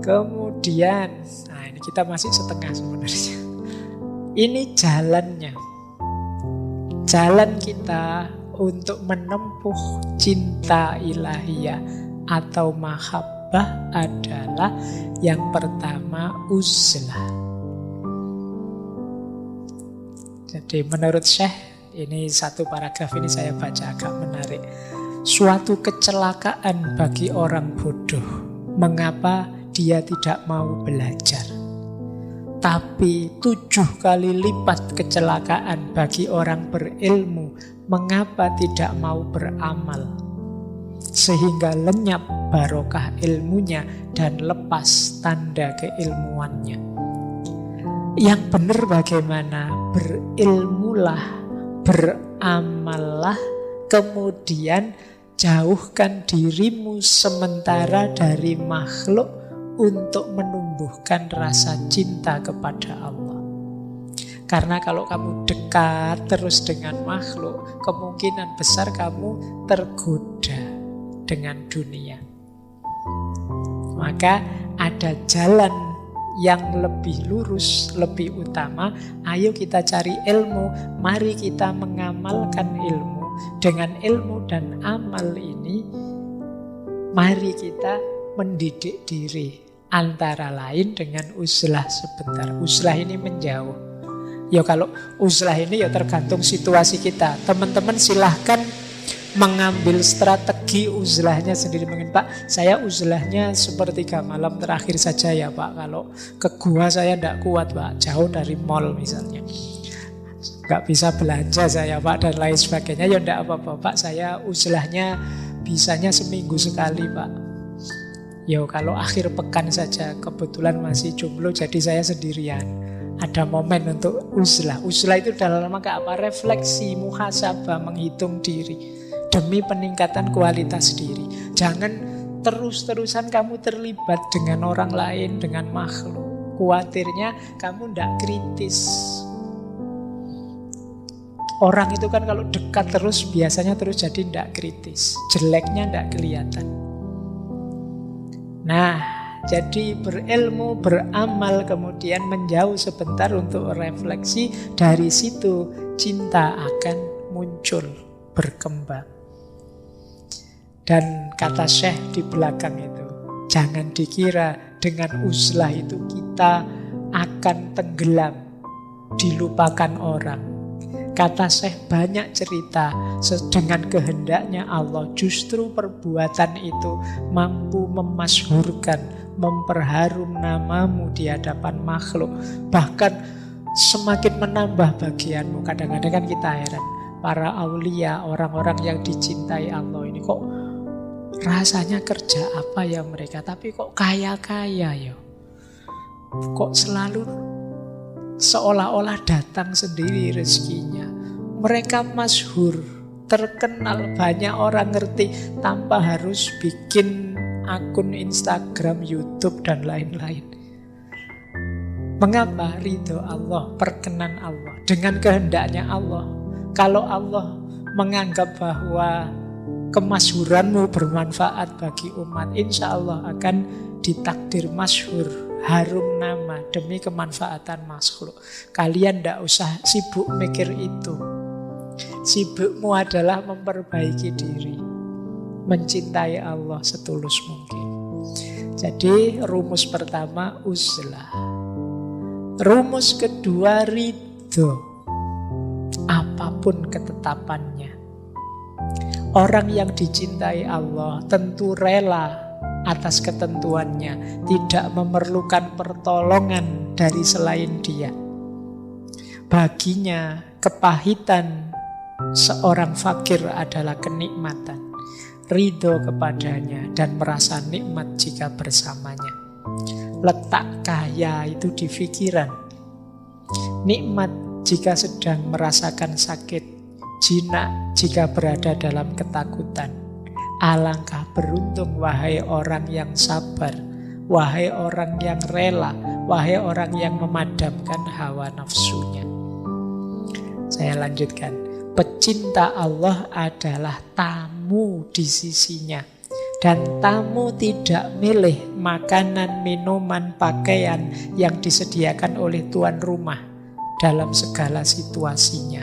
Kemudian, nah ini kita masih setengah sebenarnya. Ini jalannya. Jalan kita untuk menempuh cinta ilahiyah atau mahabbah adalah yang pertama uzlah. Jadi menurut Syekh, ini satu paragraf ini saya baca agak menarik. Suatu kecelakaan bagi orang bodoh. Mengapa dia tidak mau belajar? Tapi 7 kali lipat kecelakaan bagi orang berilmu. Mengapa tidak mau beramal? Sehingga lenyap barokah ilmunya dan lepas tanda keilmuannya. Yang benar bagaimana? Berilmulah, beramallah, kemudian jauhkan dirimu sementara dari makhluk untuk menumbuhkan rasa cinta kepada Allah. Karena kalau kamu dekat terus dengan makhluk, kemungkinan besar kamu tergoda dengan dunia. Maka ada jalan yang lebih lurus, lebih utama. Ayo kita cari ilmu, mari kita mengamalkan ilmu. Dengan ilmu dan amal ini, mari kita mendidik diri. Antara lain dengan uzlah sebentar. Uzlah ini menjauh. Ya kalau uzlah ini ya tergantung situasi kita. Teman-teman silahkan mengambil strategi uzlahnya sendiri. Mungkin Pak, saya uzlahnya sepertiga malam terakhir saja ya Pak. Kalau ke gua saya tidak kuat Pak, jauh dari mall misalnya, nggak bisa belanja saya Pak, dan lain sebagainya. Ya tidak apa-apa Pak, saya uzlahnya bisanya seminggu sekali Pak. Ya kalau akhir pekan saja, kebetulan masih jomblo jadi saya sendirian. Ada momen untuk uzlah. Uzlah itu dalam rangka apa? Refleksi, muhasabah, menghitung diri demi peningkatan kualitas diri. Jangan terus-terusan kamu terlibat dengan orang lain, dengan makhluk. Kuatirnya kamu tidak kritis. Orang itu kan kalau dekat terus biasanya terus jadi tidak kritis. Jeleknya tidak kelihatan. Nah, jadi berilmu, beramal, kemudian menjauh sebentar untuk refleksi. Dari situ cinta akan muncul, berkembang. Dan kata Syekh di belakang itu, jangan dikira dengan uzlah itu kita akan tenggelam, dilupakan orang. Kata Syekh banyak cerita dengan kehendaknya Allah. Justru perbuatan itu mampu memasyhurkan, memperharum namamu di hadapan makhluk. Bahkan semakin menambah bagianmu. Kadang-kadang kan kita heran, para aulia, orang-orang yang dicintai Allah ini kok rasanya kerja apa ya mereka, tapi kok kaya-kaya ya. Kok selalu seolah-olah datang sendiri rezekinya. Mereka masyhur, terkenal, banyak orang ngerti tanpa harus bikin akun Instagram, YouTube dan lain-lain. Mengapa? Ridho Allah, perkenan Allah, dengan kehendaknya Allah. Kalau Allah menganggap bahwa kemasyhuranmu bermanfaat bagi umat, insya Allah akan ditakdir masyhur, harum nama demi kemanfaatan makhluk. Kalian tidak usah sibuk mikir itu. Sibukmu adalah memperbaiki diri, mencintai Allah setulus mungkin. Jadi rumus pertama uzlah. Rumus kedua ridho, apapun ketetapannya. Orang yang dicintai Allah tentu rela atas ketentuannya, tidak memerlukan pertolongan dari selain Dia. Baginya kepahitan seorang fakir adalah kenikmatan. Ridho kepadanya dan merasa nikmat jika bersamanya. Letak kaya itu di pikiran. Nikmat jika sedang merasakan sakit, jinak jika berada dalam ketakutan. Alangkah beruntung wahai orang yang sabar, wahai orang yang rela, wahai orang yang memadamkan hawa nafsunya. Saya lanjutkan. Pecinta Allah adalah tamu di sisinya. Dan tamu tidak milih makanan, minuman, pakaian yang disediakan oleh tuan rumah dalam segala situasinya.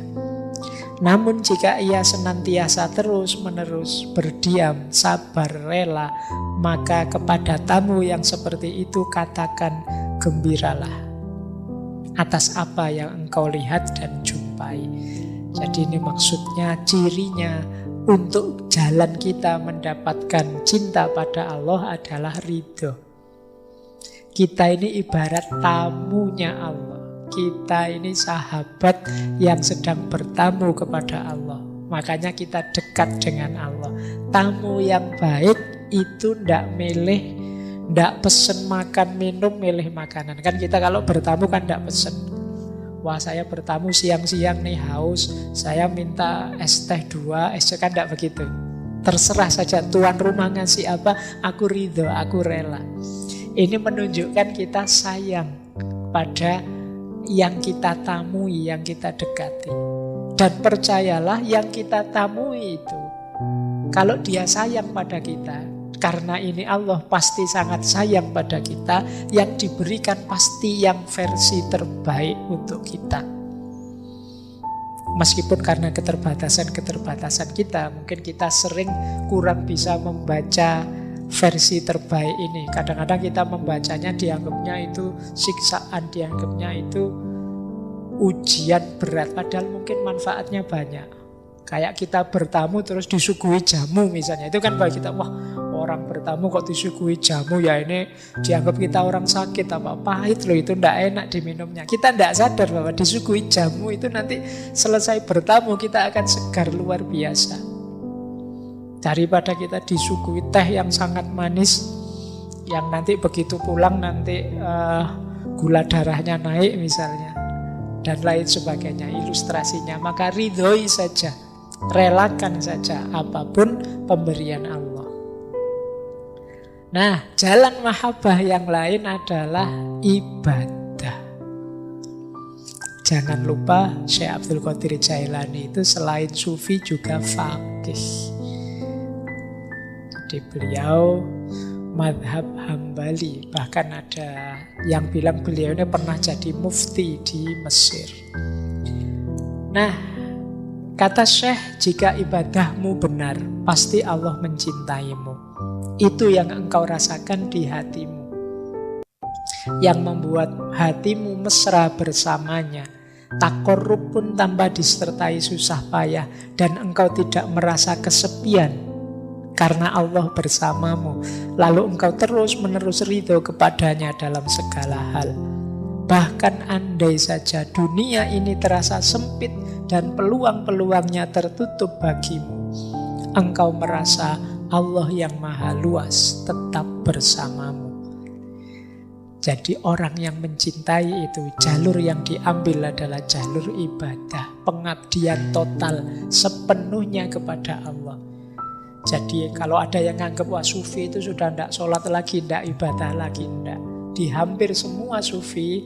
Namun jika ia senantiasa terus-menerus berdiam, sabar, rela, maka kepada tamu yang seperti itu katakan, gembiralah atas apa yang engkau lihat dan jumpai. Jadi ini maksudnya, cirinya untuk jalan kita mendapatkan cinta pada Allah adalah ridho. Kita ini ibarat tamunya Allah. Kita ini sahabat yang sedang bertamu kepada Allah. Makanya kita dekat dengan Allah. Tamu yang baik itu ndak milih, ndak pesen makan minum, milih makanan. Kan kita kalau bertamu kan ndak pesen. Wah, saya bertamu siang-siang nih haus, saya minta es teh 2, es teh, kan ndak begitu. Terserah saja tuan rumah ngasih apa, aku ridho, aku rela. Ini menunjukkan kita sayang pada yang kita tamui, yang kita dekati. Dan percayalah, yang kita tamui itu, kalau dia sayang pada kita, karena ini Allah pasti sangat sayang pada kita, yang diberikan pasti yang versi terbaik untuk kita. Meskipun karena keterbatasan kita, mungkin kita sering kurang bisa membaca versi terbaik ini. Kadang-kadang kita membacanya dianggapnya itu siksaan, dianggapnya itu ujian berat, padahal mungkin manfaatnya banyak. Kayak kita bertamu terus disuguhi jamu misalnya, itu kan bagi kita, wah, orang bertamu kok disuguhi jamu, ya ini dianggap kita orang sakit, apa pahit loh, itu ndak enak diminumnya. Kita ndak sadar bahwa disuguhi jamu itu nanti selesai bertamu kita akan segar luar biasa. Daripada kita disuguhi teh yang sangat manis, yang nanti begitu pulang nanti gula darahnya naik misalnya, dan lain sebagainya ilustrasinya. Maka ridhoi saja, relakan saja apapun pemberian Allah. Nah, jalan mahabbah yang lain adalah ibadah. Jangan lupa Syekh Abdul Qadir Jailani itu selain sufi juga faqih. Jadi beliau madhab Hambali. Bahkan ada yang bilang beliau ini pernah jadi mufti di Mesir. Nah, kata Syekh, jika ibadahmu benar, pasti Allah mencintaimu. Itu yang engkau rasakan di hatimu, yang membuat hatimu mesra bersamanya. Takorrub pun tanpa disertai susah payah, dan engkau tidak merasa kesepian karena Allah bersamamu. Lalu engkau terus-menerus ridho kepadanya dalam segala hal. Bahkan andai saja dunia ini terasa sempit dan peluang-peluangnya tertutup bagimu, engkau merasa Allah yang maha luas tetap bersamamu. Jadi orang yang mencintai itu, jalur yang diambil adalah jalur ibadah, pengabdian total sepenuhnya kepada Allah. Jadi kalau ada yang nganggap wah sufi itu sudah tidak sholat lagi, tidak ibadah lagi, tidak. Di hampir semua sufi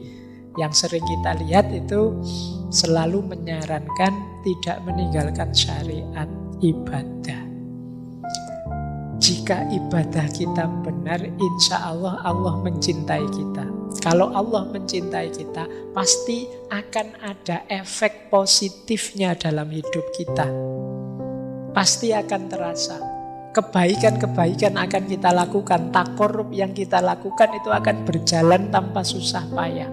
yang sering kita lihat itu selalu menyarankan tidak meninggalkan syariat ibadah. Jika ibadah kita benar, insya Allah Allah mencintai kita. Kalau Allah mencintai kita, pasti akan ada efek positifnya dalam hidup kita. Pasti akan terasa. Kebaikan-kebaikan akan kita lakukan. Takorrub yang kita lakukan itu akan berjalan tanpa susah payah.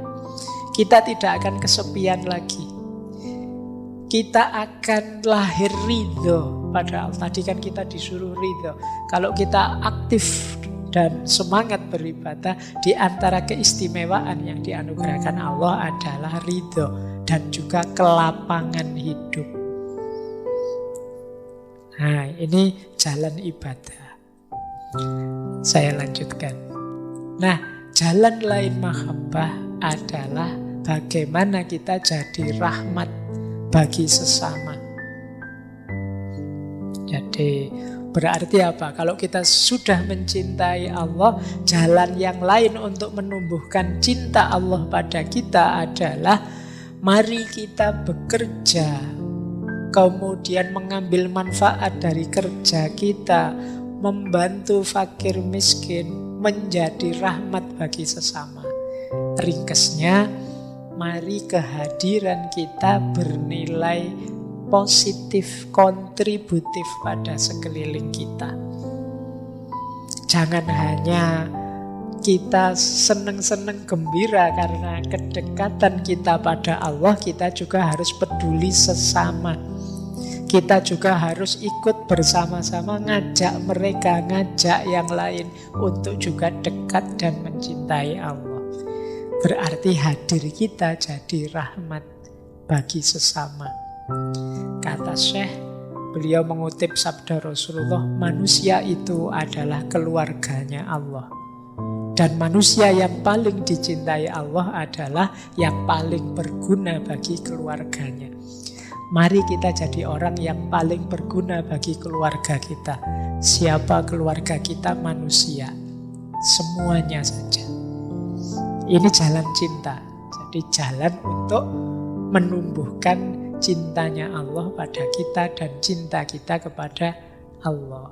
Kita tidak akan kesepian lagi. Kita akan lahir ridho pada Allah. Tadi kan kita disuruh ridho. Kalau kita aktif dan semangat beribadah, di antara keistimewaan yang dianugerahkan Allah adalah ridho dan juga kelapangan hidup. Nah, ini jalan ibadah. Saya lanjutkan. Nah, jalan lain mahabbah adalah bagaimana kita jadi rahmat bagi sesama. Jadi berarti apa? Kalau kita sudah mencintai Allah, jalan yang lain untuk menumbuhkan cinta Allah pada kita adalah mari kita bekerja, kemudian mengambil manfaat dari kerja kita, membantu fakir miskin, menjadi rahmat bagi sesama. Ringkesnya, mari kehadiran kita bernilai positif, kontributif pada sekeliling kita. Jangan hanya kita seneng-seneng gembira karena kedekatan kita pada Allah, kita juga harus peduli sesama. Kita juga harus ikut bersama-sama ngajak mereka, ngajak yang lain untuk juga dekat dan mencintai Allah. Berarti hadir kita jadi rahmat bagi sesama. Kata Syekh, beliau mengutip sabda Rasulullah, manusia itu adalah keluarganya Allah. Dan manusia yang paling dicintai Allah adalah yang paling berguna bagi keluarganya. Mari kita jadi orang yang paling berguna bagi keluarga kita. Siapa keluarga kita? Manusia. Semuanya saja. Ini jalan cinta. Jadi jalan untuk menumbuhkan cintanya Allah pada kita dan cinta kita kepada Allah.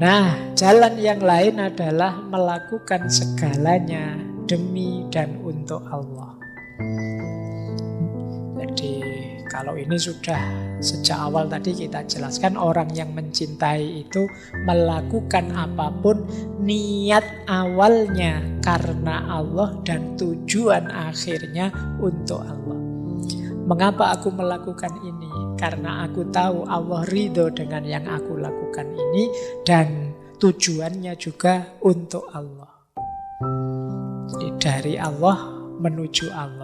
Nah, jalan yang lain adalah melakukan segalanya demi dan untuk Allah. Jadi kalau ini sudah sejak awal tadi kita jelaskan, orang yang mencintai itu melakukan apapun niat awalnya karena Allah dan tujuan akhirnya untuk Allah. Mengapa aku melakukan ini? Karena aku tahu Allah ridho dengan yang aku lakukan ini dan tujuannya juga untuk Allah. Jadi dari Allah menuju Allah.